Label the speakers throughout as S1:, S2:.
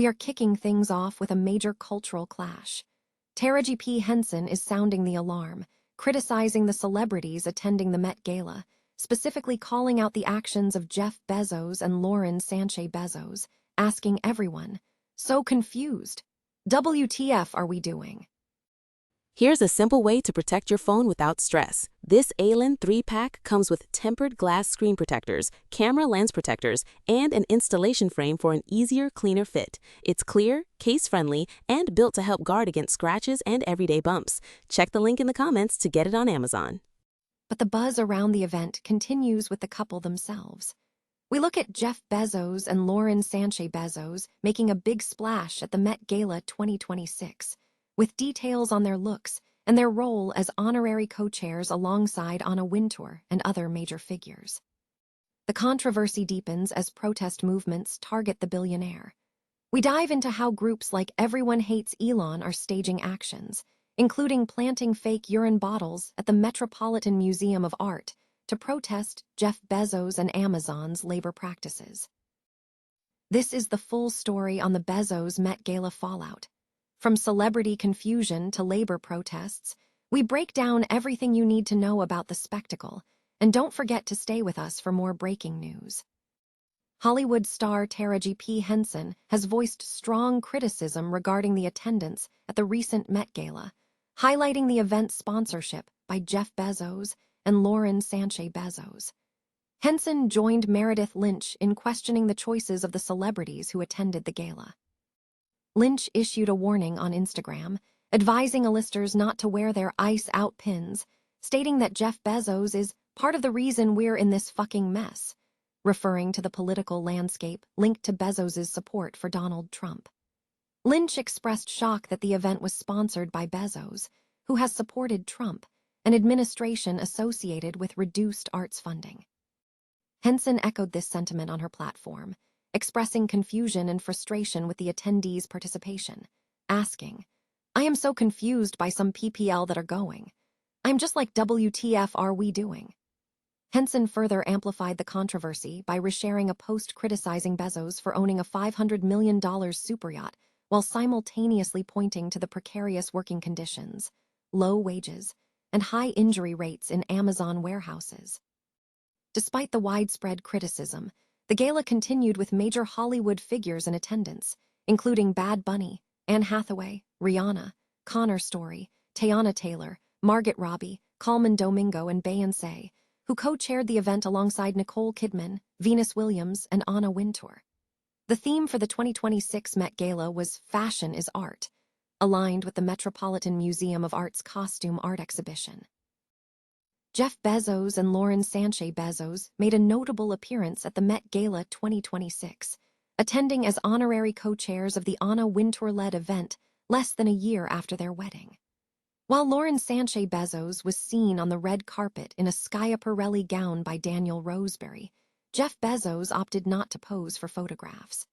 S1: we are kicking things off with a major cultural clash. Taraji P. Henson is sounding the alarm, criticizing the celebrities attending the Met Gala, specifically calling out the actions of Jeff Bezos and Lauren Sanchez Bezos, asking everyone, "So confused. WTF are we doing?"
S2: Here's a simple way to protect your phone without stress. This ALEN 3-pack comes with tempered glass screen protectors, camera lens protectors, and an installation frame for an easier, cleaner fit. It's clear, case-friendly, and built to help guard against scratches and everyday bumps. Check the link in the comments to get it on Amazon.
S1: But the buzz around the event continues with the couple themselves. We look at Jeff Bezos and Lauren Sanchez Bezos making a big splash at the Met Gala 2026, with details on their looks and their role as honorary co-chairs alongside Anna Wintour and other major figures. The controversy deepens as protest movements target the billionaire. We dive into how groups like Everyone Hates Elon are staging actions, including planting fake urine bottles at the Metropolitan Museum of Art to protest Jeff Bezos and Amazon's labor practices. This is the full story on the Bezos Met Gala fallout. From celebrity confusion to labor protests, we break down everything you need to know about the spectacle, and don't forget to stay with us for more breaking news. Hollywood star Taraji P. Henson has voiced strong criticism regarding the attendance at the recent Met Gala, highlighting the event's sponsorship by Jeff Bezos and Lauren Sanchez Bezos. Henson joined Meredith Lynch in questioning the choices of the celebrities who attended the gala. Lynch issued a warning on Instagram, advising A-listers not to wear their Ice Out pins, stating that Jeff Bezos is part of the reason we're in this fucking mess, referring to the political landscape linked to Bezos' support for Donald Trump. Lynch expressed shock that the event was sponsored by Bezos, who has supported Trump, an administration associated with reduced arts funding. Henson echoed this sentiment on her platform, expressing confusion and frustration with the attendees' participation, asking, "I am so confused by some PPL that are going. I'm just like, WTF are we doing?" Henson further amplified the controversy by resharing a post criticizing Bezos for owning a $500 million superyacht while simultaneously pointing to the precarious working conditions, low wages, and high injury rates in Amazon warehouses. Despite the widespread criticism, the gala continued with major Hollywood figures in attendance, including Bad Bunny, Anne Hathaway, Rihanna, Connor Story, Teyana Taylor, Margot Robbie, Colman Domingo, and Beyoncé, who co-chaired the event alongside Nicole Kidman, Venus Williams, and Anna Wintour. The theme for the 2026 Met Gala was "Fashion is Art," aligned with the Metropolitan Museum of Art's costume art exhibition. Jeff Bezos and Lauren Sanchez Bezos made a notable appearance at the Met Gala 2026, attending as honorary co-chairs of the Anna Wintour-led event less than a year after their wedding. While Lauren Sanchez Bezos was seen on the red carpet in a Schiaparelli gown by Daniel Roseberry, Jeff Bezos opted not to pose for photographs.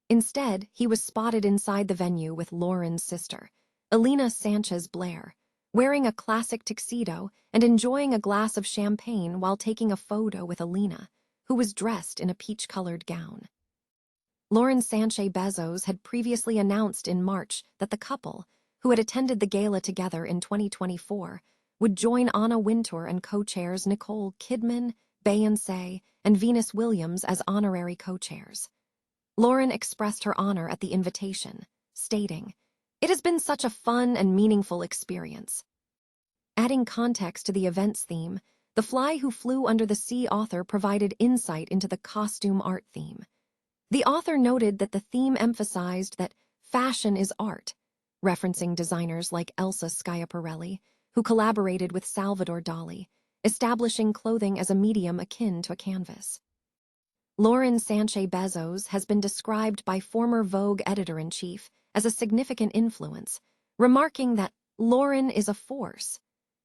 S1: Instead, he was spotted inside the venue with Lauren's sister, Elena Sanchez Blair, wearing a classic tuxedo and enjoying a glass of champagne while taking a photo with Elena, who was dressed in a peach-colored gown. Lauren Sanchez Bezos had previously announced in March that the couple, who had attended the gala together in 2024, would join Anna Wintour and co-chairs Nicole Kidman, Beyoncé, and Venus Williams as honorary co-chairs. Lauren expressed her honor at the invitation, stating, "It has been such a fun and meaningful experience." Adding context to the event's theme, The Fly Who Flew Under the Sea author provided insight into the costume art theme. The author noted that the theme emphasized that fashion is art, referencing designers like Elsa Schiaparelli, who collaborated with Salvador Dali, establishing clothing as a medium akin to a canvas. Lauren Sanchez Bezos has been described by former Vogue editor-in-chief as a significant influence, remarking that Lauren is a force,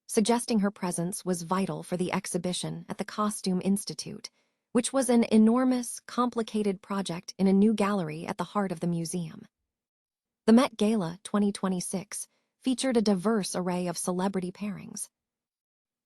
S1: suggesting her presence was vital for the exhibition at the Costume Institute, which was an enormous, complicated project in a new gallery at the heart of the museum. The Met Gala 2026 featured a diverse array of celebrity pairings.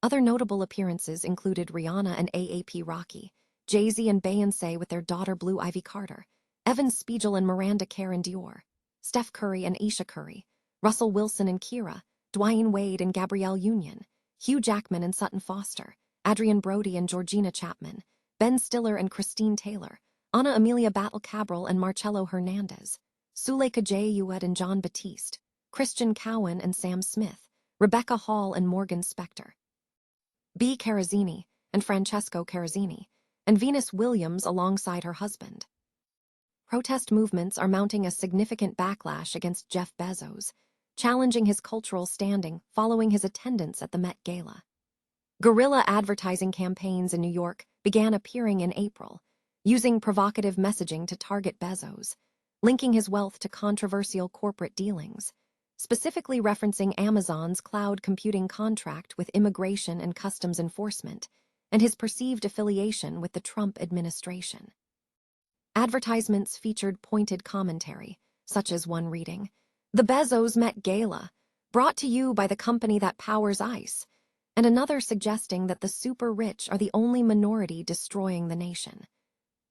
S1: Other notable appearances included Rihanna and AAP Rocky, Jay-Z and Beyoncé with their daughter Blue Ivy Carter, Evan Spiegel and Miranda Kerr and Dior, Steph Curry and Aisha Curry, Russell Wilson and Kira, Dwayne Wade and Gabrielle Union, Hugh Jackman and Sutton Foster, Adrian Brody and Georgina Chapman, Ben Stiller and Christine Taylor, Ana Amelia Battle Cabral and Marcelo Hernandez, Suleika Jayuad and John Batiste, Christian Cowan and Sam Smith, Rebecca Hall and Morgan Spector, B. Carazzini and Francesco Carazzini, and Venus Williams alongside her husband. Protest movements are mounting a significant backlash against Jeff Bezos, challenging his cultural standing following his attendance at the Met Gala. Guerrilla advertising campaigns in New York began appearing in April, using provocative messaging to target Bezos, linking his wealth to controversial corporate dealings, specifically referencing Amazon's cloud computing contract with Immigration and Customs Enforcement and his perceived affiliation with the Trump administration. Advertisements featured pointed commentary, such as one reading, "The Bezos Met Gala, brought to you by the company that powers ICE," and another suggesting that the super rich are the only minority destroying the nation.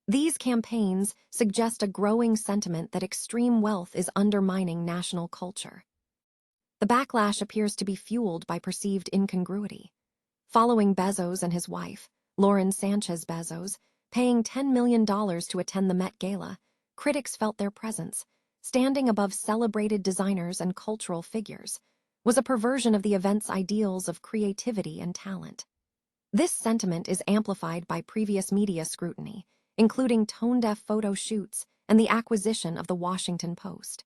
S1: These campaigns suggest a growing sentiment that extreme wealth is undermining national culture. The backlash appears to be fueled by perceived incongruity. Following Bezos and his wife, Lauren Sanchez Bezos, paying $10 million to attend the Met Gala, critics felt their presence, standing above celebrated designers and cultural figures, was a perversion of the event's ideals of creativity and talent. This sentiment is amplified by previous media scrutiny, including tone-deaf photo shoots and the acquisition of The Washington Post.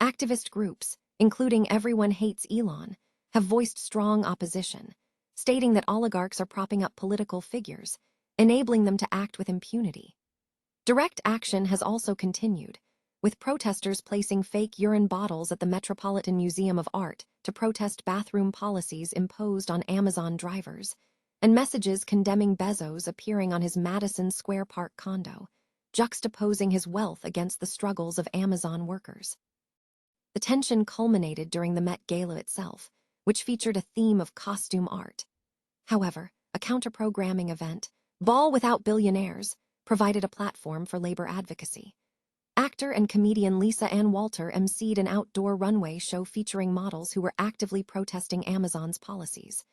S1: Activist groups, including Everyone Hates Elon, have voiced strong opposition, stating that oligarchs are propping up political figures, enabling them to act with impunity. Direct action has also continued, with protesters placing fake urine bottles at the Metropolitan Museum of Art to protest bathroom policies imposed on Amazon drivers, and messages condemning Bezos appearing on his Madison Square Park condo, juxtaposing his wealth against the struggles of Amazon workers. The tension culminated during the Met Gala itself, which featured a theme of costume art. However, a counter-programming event, Ball Without Billionaires, provided a platform for labor advocacy. Actor and comedian Lisa Ann Walter emceed an outdoor runway show featuring models who were actively protesting Amazon's policies.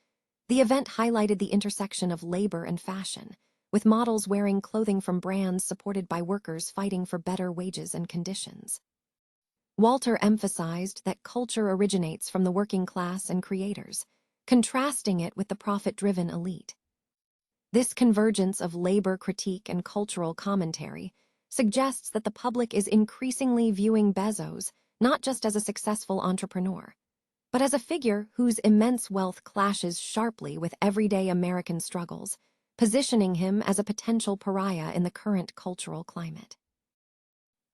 S1: The event highlighted the intersection of labor and fashion, with models wearing clothing from brands supported by workers fighting for better wages and conditions. Walter emphasized that culture originates from the working class and creators, contrasting it with the profit-driven elite. This convergence of labor critique and cultural commentary suggests that the public is increasingly viewing Bezos not just as a successful entrepreneur, but as a figure whose immense wealth clashes sharply with everyday American struggles, positioning him as a potential pariah in the current cultural climate.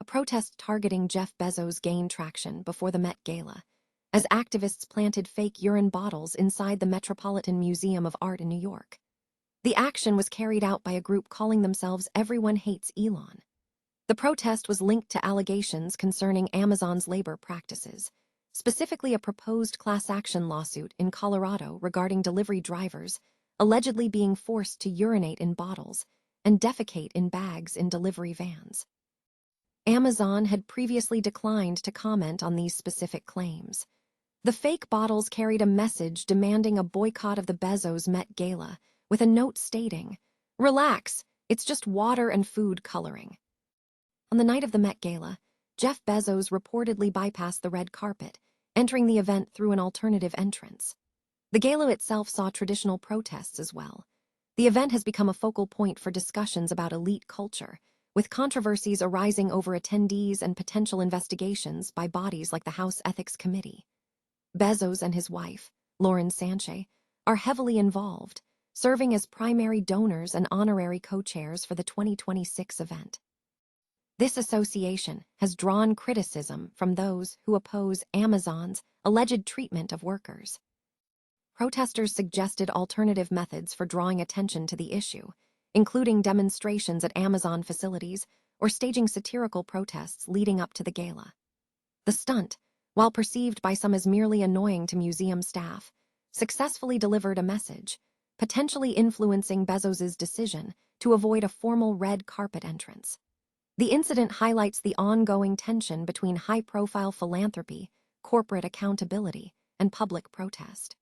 S1: A protest targeting Jeff Bezos gained traction before the Met Gala, as activists planted fake urine bottles inside the Metropolitan Museum of Art in New York. The action was carried out by a group calling themselves Everyone Hates Elon. The protest was linked to allegations concerning Amazon's labor practices, specifically a proposed class action lawsuit in Colorado regarding delivery drivers allegedly being forced to urinate in bottles and defecate in bags in delivery vans. Amazon had previously declined to comment on these specific claims. The fake bottles carried a message demanding a boycott of the Bezos Met Gala, with a note stating, "Relax, it's just water and food coloring." On the night of the Met Gala, Jeff Bezos reportedly bypassed the red carpet, entering the event through an alternative entrance. The gala itself saw traditional protests as well. The event has become a focal point for discussions about elite culture, with controversies arising over attendees and potential investigations by bodies like the House Ethics Committee. Bezos and his wife, Lauren Sanchez, are heavily involved, serving as primary donors and honorary co-chairs for the 2026 event. This association has drawn criticism from those who oppose Amazon's alleged treatment of workers. Protesters suggested alternative methods for drawing attention to the issue, including demonstrations at Amazon facilities or staging satirical protests leading up to the gala. The stunt, while perceived by some as merely annoying to museum staff, successfully delivered a message, potentially influencing Bezos's decision to avoid a formal red carpet entrance. The incident highlights the ongoing tension between high-profile philanthropy, corporate accountability, and public protest.